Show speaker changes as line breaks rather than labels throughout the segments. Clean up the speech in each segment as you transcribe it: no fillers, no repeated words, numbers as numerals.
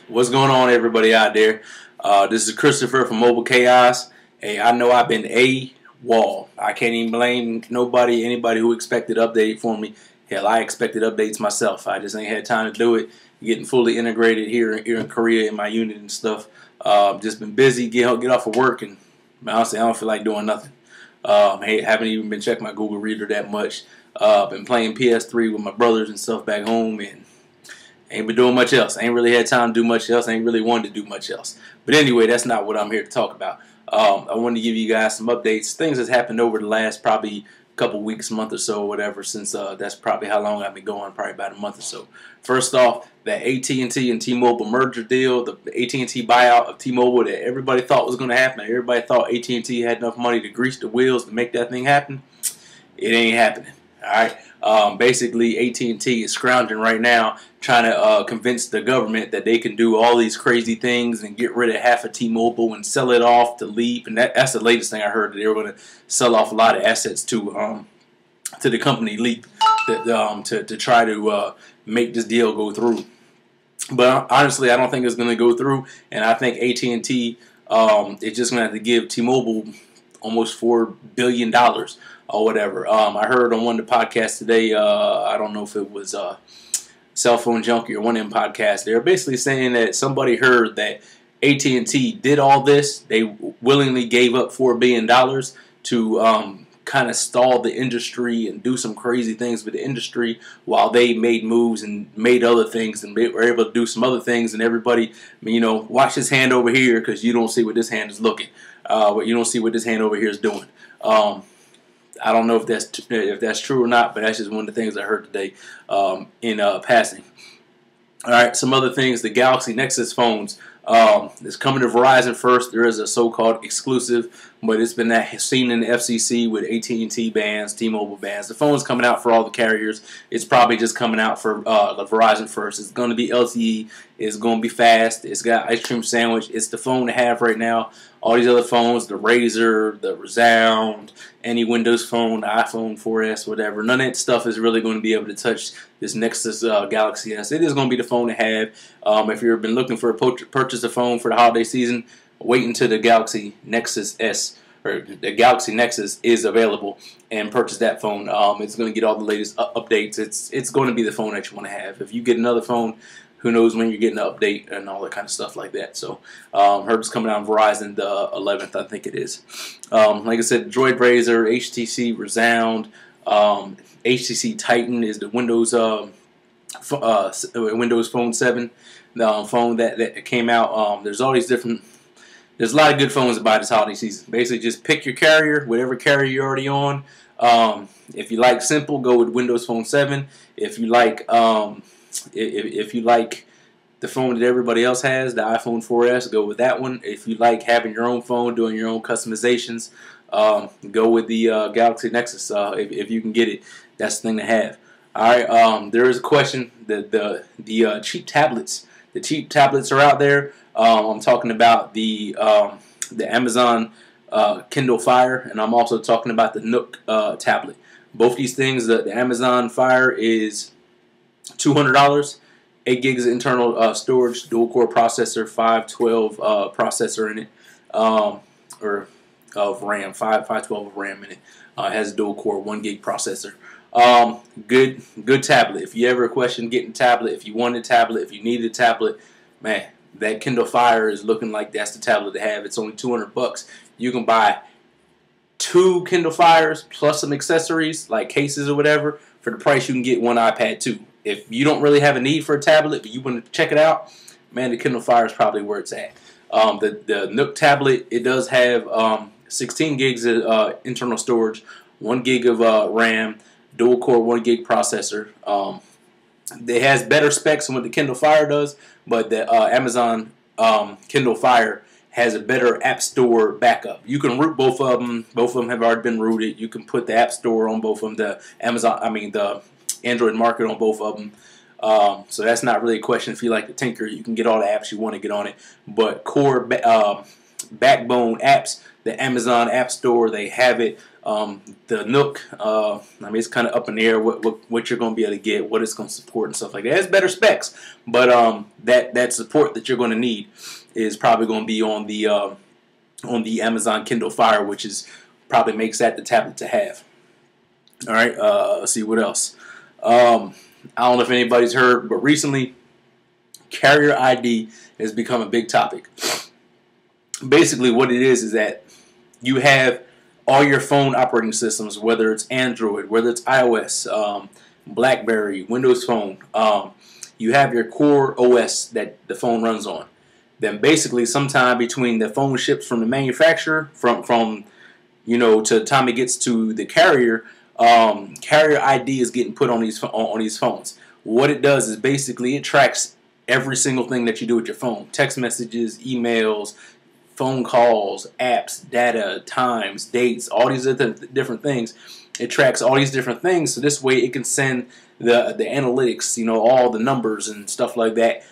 What's going on, everybody out there? This is Christopher from Mobile Chaos. Hey, I know I've been AWOL. I can't even blame anybody who expected update for me. Hell, I expected updates myself. I just ain't had time to do it. Getting fully integrated here in Korea in my unit and stuff. Just been busy. Get off of work, and honestly, I don't feel like doing nothing. Hey, haven't even been checking my Google Reader that much. Been playing PS3 with my brothers and stuff back home, and ain't been doing much else. Ain't really had time to do much else. Ain't really wanted to do much else. But anyway, that's not what I'm here to talk about. I wanted to give you guys some updates. Things that's happened over the last probably couple weeks, month or so, or whatever, since that's probably how long I've been going, probably about a month or so. First off, that AT&T and T-Mobile merger deal, the AT&T buyout of T-Mobile that everybody thought was going to happen. Everybody thought AT&T had enough money to grease the wheels to make that thing happen. It ain't happening. All right. Basically, AT&T is scrounging right now, trying to convince the government that they can do all these crazy things and get rid of half of T-Mobile and sell it off to Leap. And that's the latest thing I heard, that they were going to sell off a lot of assets to the company Leap to try to make this deal go through. But honestly, I don't think it's going to go through, and I think AT&T is just going to have to give T-Mobile almost $4 billion or whatever. I heard on one of the podcasts today, I don't know if it was Cell Phone Junkie or one of them podcasts, they were basically saying that somebody heard that AT&T did all this. They willingly gave up $4 billion to kind of stall the industry and do some crazy things with the industry while they made moves and made other things and were able to do some other things. And everybody, watch his hand over here because you don't see what this hand is looking. But you don't see what this hand over here is doing. I don't know if that's true or not, but that's just one of the things I heard today in passing. All right, some other things. The Galaxy Nexus phones is coming to Verizon first. There is a so-called exclusive, but it's been seen in the FCC with AT&T bans, T-Mobile bans. The phone's coming out for all the carriers. It's probably just coming out for the Verizon first. It's going to be LTE. It's going to be fast. It's got ice cream sandwich. It's the phone to have right now. All these other phones, the Razr, the Resound, any Windows phone, the iPhone 4S, whatever, none of that stuff is really going to be able to touch this Nexus Galaxy S. It is going to be the phone to have. If you've been looking for a purchase a phone for the holiday season, wait until the Galaxy Nexus S or the Galaxy Nexus is available and purchase that phone. It's going to get all the latest updates. It's going to be the phone that you want to have. If you get another phone, who knows when you're getting an update and all that kind of stuff like that. So, heard it's coming out on Verizon the 11th, I think it is. Like I said, Droid Razr, HTC Resound, HTC Titan is the Windows Windows Phone 7, the phone that came out. There's all these different. There's a lot of good phones to buy this holiday season. Basically, just pick your carrier, whatever carrier you're already on. If you like simple, go with Windows Phone 7. If you like if you like the phone that everybody else has, the iPhone 4S, go with that one. If you like having your own phone, doing your own customizations, go with the Galaxy Nexus. If you can get it, that's the thing to have. All right. There is a question. The cheap tablets. The cheap tablets are out there. I'm talking about the Amazon Kindle Fire, and I'm also talking about the Nook tablet. Both these things, the Amazon Fire is $200, 8 gigs of internal storage, dual-core processor, 512 processor in it, or of RAM, 512 of RAM in it. It has a dual-core 1 gig processor. Good tablet. If you ever question getting a tablet, if you want a tablet, if you need a tablet, man, that Kindle Fire is looking like that's the tablet to have. It's only $200. You can buy 2 Kindle Fires plus some accessories like cases or whatever for the price you can get one iPad 2. If you don't really have a need for a tablet, but you want to check it out, man, the Kindle Fire is probably where it's at. The Nook tablet, it does have 16 gigs of internal storage, 1 gig of RAM, dual-core 1 gig processor. It has better specs than what the Kindle Fire does, but the Amazon Kindle Fire has a better App Store backup. You can root both of them. Both of them have already been rooted. You can put the App Store on both of them. The Android market on both of them. So that's not really a question. If you like to tinker, you can get all the apps you want to get on it. But core backbone apps, the Amazon App Store, they have it The Nook, I mean, it's kind of up in the air what you're going to be able to get, what it's going to support and stuff like that. It's better specs, but that support that you're going to need is probably going to be on the Amazon Kindle Fire, which is probably makes that the tablet to have. All right, let's see what else. I don't know if anybody's heard, but recently, carrier ID has become a big topic. Basically, what it is that you have all your phone operating systems, whether it's Android, whether it's iOS, BlackBerry, Windows Phone. You have your core OS that the phone runs on. Then basically, sometime between the phone ships from the manufacturer, from to the time it gets to the carrier. Carrier ID is getting put on these phones. What it does is basically it tracks every single thing that you do with your phone: text messages, emails, phone calls, apps, data, times, dates, all these other different things. It tracks all these different things, so this way it can send the analytics, all the numbers and stuff like that,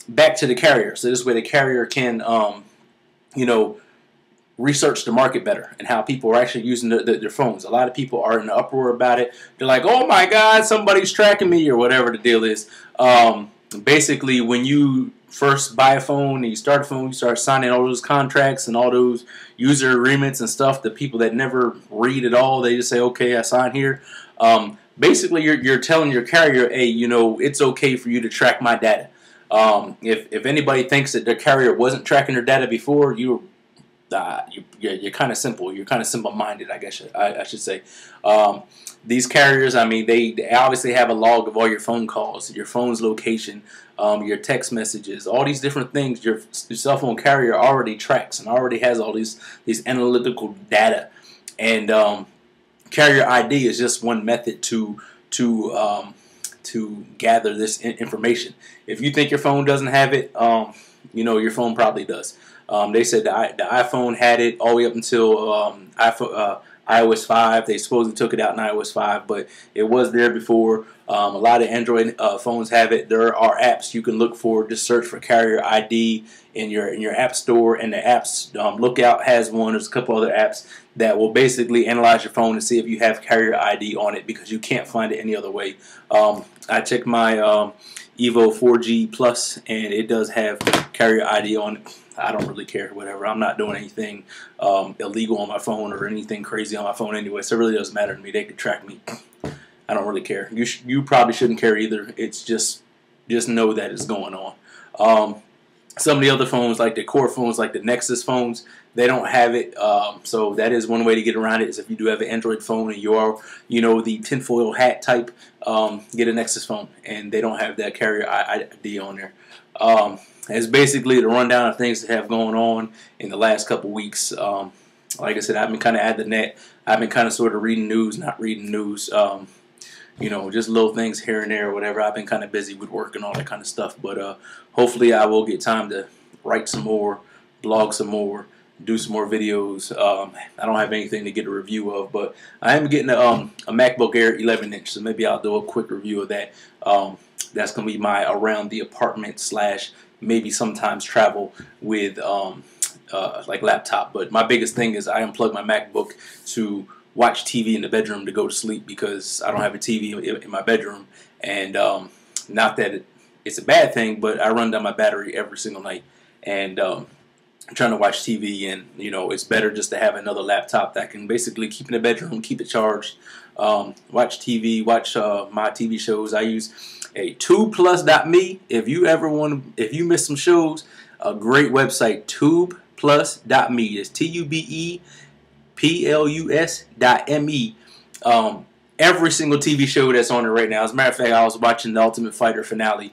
back to the carrier. So this way the carrier can research the market better and how people are actually using their phones. A lot of people are in an uproar about it. They're like, oh my God, somebody's tracking me, or whatever the deal is. Basically, when you first buy a phone and you start a phone, you start signing all those contracts and all those user agreements and stuff. The people that never read at all, they just say, okay, I sign here. Basically, you're telling your carrier, hey, it's okay for you to track my data. If anybody thinks that their carrier wasn't tracking their data before, you're kind of simple. You're kind of simple-minded, I guess I should say. These carriers, I mean, they obviously have a log of all your phone calls, your phone's location, your text messages, all these different things. Your cell phone carrier already tracks and already has all these analytical data. And carrier ID is just one method to gather this information. If you think your phone doesn't have it, your phone probably does. They said the iPhone had it all the way up until iOS 5. They supposedly took it out in iOS 5, but it was there before. A lot of Android phones have it. There are apps you can look for. Just search for carrier ID in your app store, and the apps Lookout has one. There's a couple other apps that will basically analyze your phone and see if you have carrier ID on it, because you can't find it any other way. I checked my Evo 4G Plus, and it does have carrier ID on it. I don't really care, whatever. I'm not doing anything illegal on my phone or anything crazy on my phone anyway, so it really doesn't matter to me. They can track me. I don't really care. You probably shouldn't care either. It's just know that it's going on. Some of the other phones, like the core phones, like the Nexus phones, they don't have it. So that is one way to get around it, is if you do have an Android phone and you are, the tinfoil hat type, get a Nexus phone, and they don't have that carrier ID on there. It's basically the rundown of things that have going on in the last couple weeks. Like I said, I've been kind of at the net. I've been kind of sort of reading news, not reading news. Just little things here and there or whatever. I've been kind of busy with work and all that kind of stuff. But hopefully I will get time to write some more, blog some more, do some more videos. I don't have anything to get a review of, but I am getting a MacBook Air 11-inch, so maybe I'll do a quick review of that. That's going to be my around the apartment / maybe sometimes travel with like laptop. But my biggest thing is I unplug my MacBook to watch TV in the bedroom to go to sleep, because I don't have a TV in my bedroom. And not that it's a bad thing, but I run down my battery every single night. And I'm trying to watch TV, and it's better just to have another laptop that can basically keep in the bedroom, keep it charged, watch TV, watch my TV shows. I use a tubeplus.me. If you miss some shows, a great website, tubeplus.me. It's TUBEPLUS.me. Every single TV show that's on there right now. As a matter of fact, I was watching the Ultimate Fighter finale,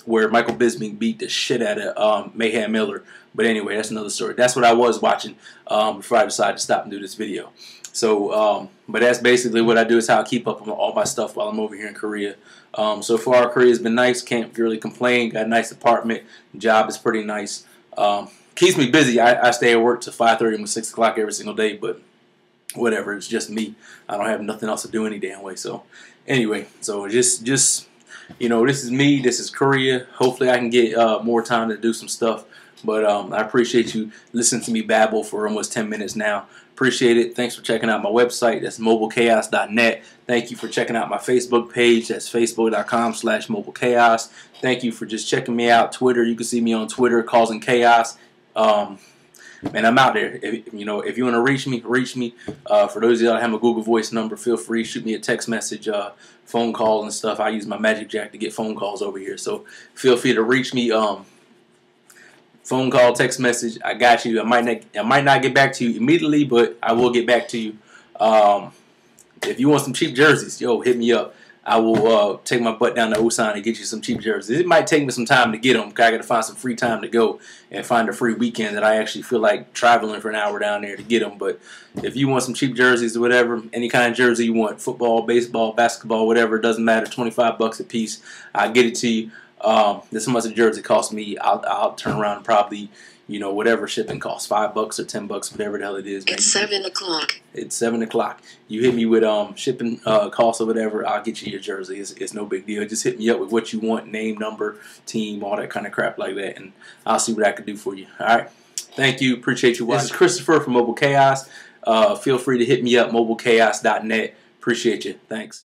where Michael Bisping beat the shit out of Mayhem Miller. But anyway, that's another story. That's what I was watching before I decided to stop and do this video. So, but that's basically what I do. Is how I keep up on all my stuff while I'm over here in Korea. So far, Korea's been nice. Can't really complain. Got a nice apartment. Job is pretty nice. Keeps me busy. I stay at work till 5:30 and 6 o'clock every single day, but whatever. It's just me. I don't have nothing else to do any damn way. So anyway, so just this is me. This is Korea. Hopefully, I can get more time to do some stuff. But I appreciate you listening to me babble for almost 10 minutes now. Appreciate it. Thanks for checking out my website. That's mobilechaos.net. Thank you for checking out my Facebook page. That's facebook.com/mobilechaos. Thank you for just checking me out. Twitter, you can see me on Twitter, Causing Chaos. Man, I'm out there. If you want to reach me, reach me. For those of y'all that have a Google Voice number, feel free. Shoot me a text message, phone call and stuff. I use my Magic Jack to get phone calls over here. So feel free to reach me. Phone call, text message. I got you. I might not get back to you immediately, but I will get back to you. If you want some cheap jerseys, yo, hit me up. I will take my butt down to Ulsan and get you some cheap jerseys. It might take me some time to get them because I got to find some free time to go and find a free weekend that I actually feel like traveling for an hour down there to get them. But if you want some cheap jerseys or whatever, any kind of jersey you want, football, baseball, basketball, whatever, it doesn't matter, 25 bucks a piece, I'll get it to you. This much a jersey costs me. I'll turn around and probably, whatever shipping costs, $5 or $10, whatever the hell it is.
It's 7 o'clock.
It's 7 o'clock. You hit me with shipping costs or whatever, I'll get you your jersey. It's no big deal. Just hit me up with what you want, name, number, team, all that kind of crap like that, and I'll see what I can do for you. All right. Thank you. Appreciate you watching. This is Christopher from Mobile Chaos. Feel free to hit me up, mobilechaos.net. Appreciate you. Thanks.